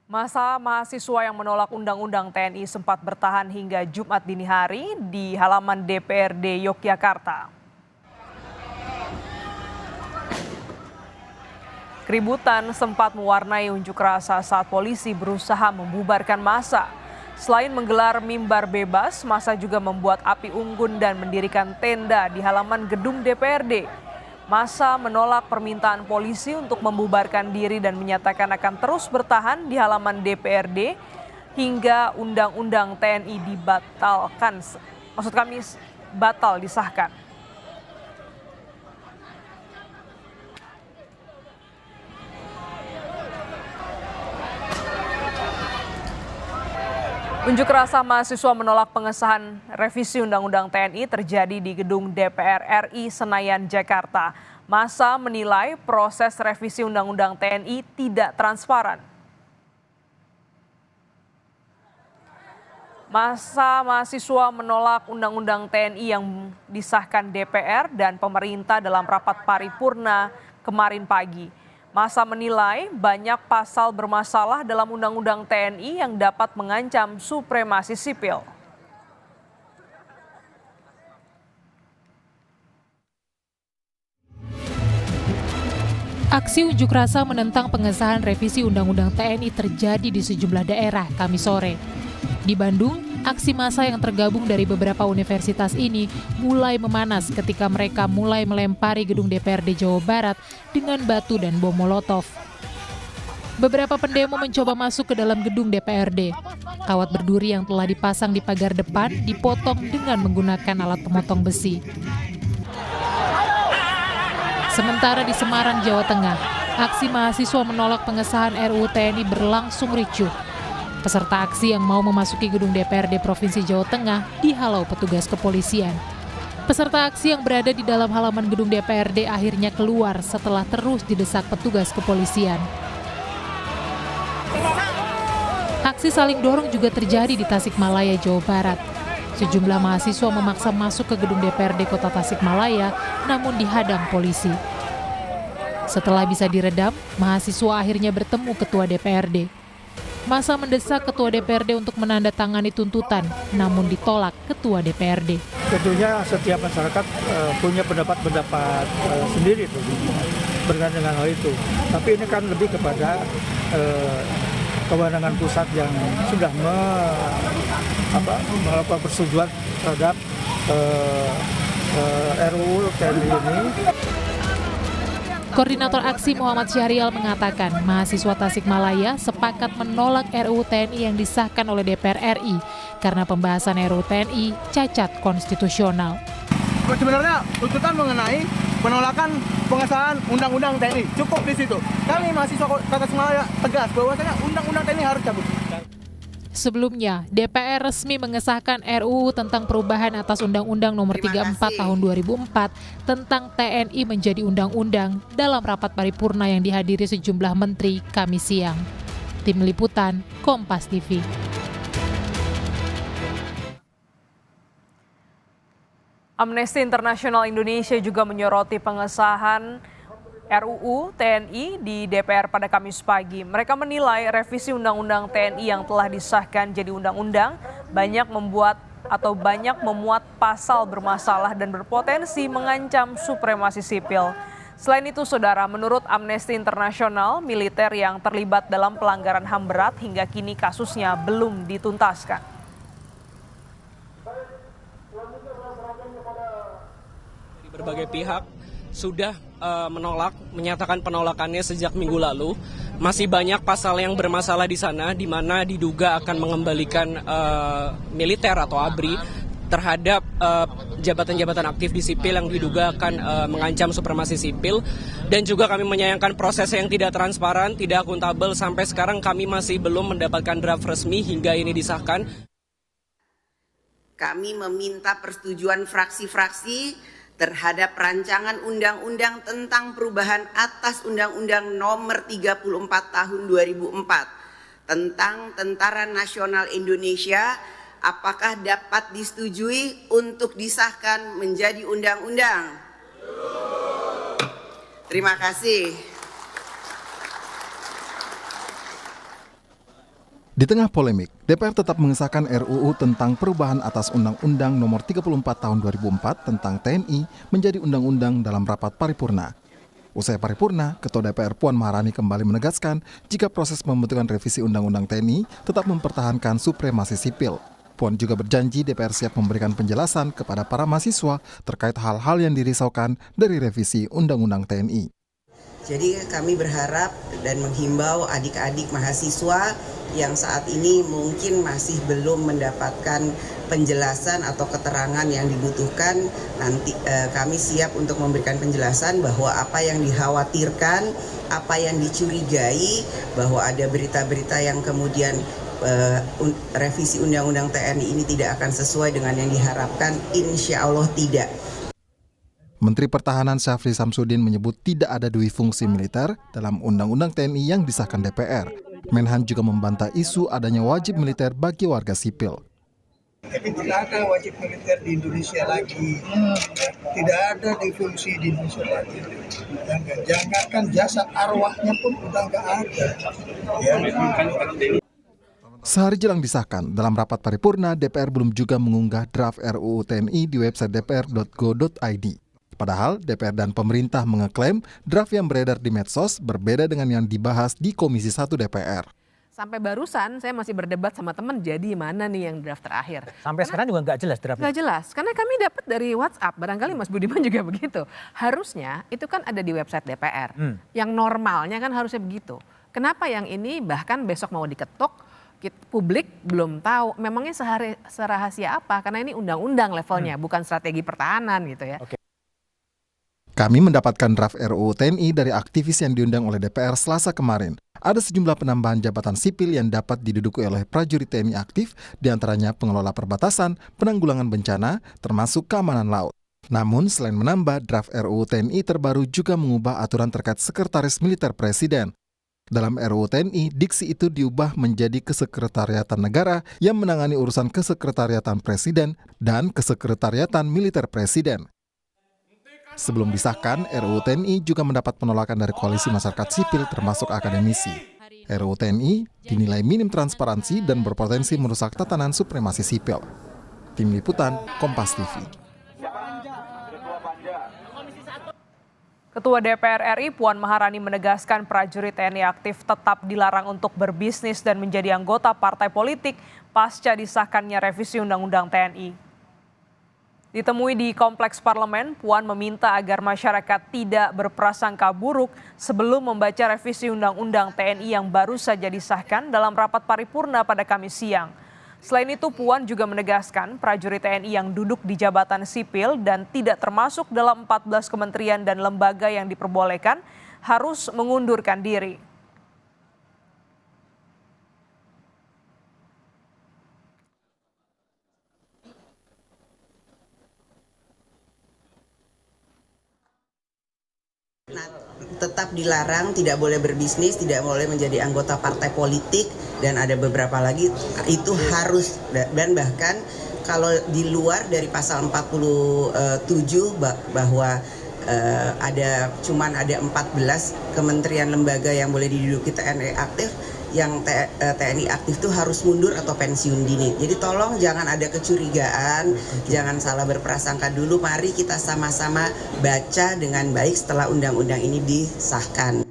Masa mahasiswa yang menolak Undang-Undang TNI sempat bertahan hingga Jumat dini hari di halaman DPRD Yogyakarta. Keributan sempat mewarnai unjuk rasa saat polisi berusaha membubarkan massa. Selain menggelar mimbar bebas, massa juga membuat api unggun dan mendirikan tenda di halaman gedung DPRD. Massa menolak permintaan polisi untuk membubarkan diri dan menyatakan akan terus bertahan di halaman DPRD hingga Undang-Undang TNI dibatalkan. Maksud kami batal disahkan. Unjuk rasa mahasiswa menolak pengesahan revisi Undang-Undang TNI terjadi di gedung DPR RI Senayan, Jakarta. Massa menilai proses revisi Undang-Undang TNI tidak transparan. Massa mahasiswa menolak Undang-Undang TNI yang disahkan DPR dan pemerintah dalam rapat paripurna kemarin pagi. Massa menilai banyak pasal bermasalah dalam Undang-Undang TNI yang dapat mengancam supremasi sipil. Aksi unjuk rasa menentang pengesahan revisi Undang-Undang TNI terjadi di sejumlah daerah Kamis sore. Di Bandung, aksi massa yang tergabung dari beberapa universitas ini mulai memanas ketika mereka mulai melempari gedung DPRD Jawa Barat dengan batu dan bom molotov. Beberapa pendemo mencoba masuk ke dalam gedung DPRD. Kawat berduri yang telah dipasang di pagar depan dipotong dengan menggunakan alat pemotong besi. Sementara di Semarang, Jawa Tengah, aksi mahasiswa menolak pengesahan RUU TNI berlangsung ricuh. Peserta aksi yang mau memasuki gedung DPRD Provinsi Jawa Tengah dihalau petugas kepolisian. Peserta aksi yang berada di dalam halaman gedung DPRD akhirnya keluar setelah terus didesak petugas kepolisian. Aksi saling dorong juga terjadi di Tasikmalaya, Jawa Barat. Sejumlah mahasiswa memaksa masuk ke gedung DPRD Kota Tasikmalaya, namun dihadang polisi. Setelah bisa diredam, mahasiswa akhirnya bertemu Ketua DPRD. Massa mendesak Ketua DPRD untuk menandatangani tuntutan, namun ditolak Ketua DPRD. Tentunya setiap masyarakat punya pendapat sendiri tuh berkaitan dengan hal itu. Tapi ini kan lebih kepada kewenangan pusat yang sudah melakukan persetujuan terhadap RUU TNI ini. Koordinator aksi Muhammad Syahrial mengatakan mahasiswa Tasikmalaya sepakat menolak RUU TNI yang disahkan oleh DPR RI karena pembahasan RUU TNI cacat konstitusional. Sebenarnya tuntutan mengenai penolakan pengesahan Undang-Undang TNI cukup di situ. Kami mahasiswa Tasikmalaya tegas bahwasanya Undang-Undang TNI harus cabut. Sebelumnya, DPR resmi mengesahkan RUU tentang perubahan atas Undang-Undang Nomor 34 Tahun 2004 tentang TNI menjadi undang-undang dalam rapat paripurna yang dihadiri sejumlah menteri Kamis siang. Tim Liputan, Kompas TV. Amnesty International Indonesia juga menyoroti pengesahan RUU TNI di DPR pada Kamis pagi. Mereka menilai revisi Undang-Undang TNI yang telah disahkan jadi undang-undang banyak memuat pasal bermasalah dan berpotensi mengancam supremasi sipil. Selain itu, saudara, menurut Amnesty International, militer yang terlibat dalam pelanggaran HAM berat hingga kini kasusnya belum dituntaskan. Berbagai pihak sudah menyatakan penolakannya sejak minggu lalu. Masih banyak pasal yang bermasalah di sana, di mana diduga akan mengembalikan militer atau ABRI terhadap jabatan-jabatan aktif di sipil yang diduga akan mengancam supremasi sipil. Dan juga kami menyayangkan proses yang tidak transparan, tidak akuntabel. Sampai sekarang kami masih belum mendapatkan draft resmi hingga ini disahkan. Kami meminta persetujuan fraksi-fraksi terhadap rancangan undang-undang tentang perubahan atas Undang-Undang Nomor 34 Tahun 2004 tentang Tentara Nasional Indonesia, apakah dapat disetujui untuk disahkan menjadi undang-undang? Terima kasih. Di tengah polemik, DPR tetap mengesahkan RUU tentang perubahan atas Undang-Undang Nomor 34 Tahun 2004 tentang TNI menjadi undang-undang dalam rapat paripurna. Usai paripurna, Ketua DPR Puan Maharani kembali menegaskan jika proses pembentukan revisi Undang-Undang TNI tetap mempertahankan supremasi sipil. Puan juga berjanji DPR siap memberikan penjelasan kepada para mahasiswa terkait hal-hal yang dirisaukan dari revisi Undang-Undang TNI. Jadi kami berharap dan menghimbau adik-adik mahasiswa yang saat ini mungkin masih belum mendapatkan penjelasan atau keterangan yang dibutuhkan, nanti kami siap untuk memberikan penjelasan bahwa apa yang dikhawatirkan, apa yang dicurigai, bahwa ada berita-berita yang kemudian revisi Undang-Undang TNI ini tidak akan sesuai dengan yang diharapkan, insya Allah tidak. Menteri Pertahanan Syafri Samsudin menyebut tidak ada dui fungsi militer dalam Undang-Undang TNI yang disahkan DPR. Menhan juga membantah isu adanya wajib militer bagi warga sipil. Tapi tidak ada wajib militer di Indonesia lagi. Tidak ada di fungsi di Indonesia lagi. Jangankan jasad arwahnya pun udah nggak ada. Ya. Sehari jelang disahkan, dalam rapat paripurna, DPR belum juga mengunggah draft RUU TNI di website dpr.go.id. Padahal DPR dan pemerintah mengeklaim draft yang beredar di medsos berbeda dengan yang dibahas di Komisi 1 DPR. Sampai barusan saya masih berdebat sama teman, jadi mana nih yang draft terakhir. Sampai sekarang juga nggak jelas draftnya. Nggak jelas, karena kami dapat dari WhatsApp, barangkali Mas Budiman juga begitu. Harusnya itu kan ada di website DPR, yang normalnya kan harusnya begitu. Kenapa yang ini bahkan besok mau diketok, publik belum tahu memangnya serahasia apa, karena ini undang-undang levelnya, bukan strategi pertahanan gitu ya. Oke. Kami mendapatkan draft RUU TNI dari aktivis yang diundang oleh DPR Selasa kemarin. Ada sejumlah penambahan jabatan sipil yang dapat diduduki oleh prajurit TNI aktif, diantaranya pengelola perbatasan, penanggulangan bencana, termasuk keamanan laut. Namun selain menambah, draft RUU TNI terbaru juga mengubah aturan terkait sekretaris militer presiden. Dalam RUU TNI, diksi itu diubah menjadi Kesekretariatan Negara yang menangani urusan Kesekretariatan Presiden dan Kesekretariatan Militer Presiden. Sebelum disahkan, RUU TNI juga mendapat penolakan dari koalisi masyarakat sipil termasuk akademisi. RUU TNI dinilai minim transparansi dan berpotensi merusak tatanan supremasi sipil. Tim Liputan, Kompas TV. Ketua DPR RI Puan Maharani menegaskan prajurit TNI aktif tetap dilarang untuk berbisnis dan menjadi anggota partai politik pasca disahkannya revisi Undang-Undang TNI. Ditemui di Kompleks Parlemen, Puan meminta agar masyarakat tidak berprasangka buruk sebelum membaca revisi Undang-Undang TNI yang baru saja disahkan dalam rapat paripurna pada Kamis siang. Selain itu, Puan juga menegaskan prajurit TNI yang duduk di jabatan sipil dan tidak termasuk dalam 14 kementerian dan lembaga yang diperbolehkan harus mengundurkan diri. Tetap dilarang, tidak boleh berbisnis, tidak boleh menjadi anggota partai politik, dan ada beberapa lagi itu harus, dan bahkan kalau di luar dari pasal 47 bahwa cuman ada 14 kementerian lembaga yang boleh diduduki TNI aktif, yang TNI aktif itu harus mundur atau pensiun dini. Jadi tolong jangan ada kecurigaan, jangan salah berprasangka dulu. Mari kita sama-sama baca dengan baik setelah undang-undang ini disahkan.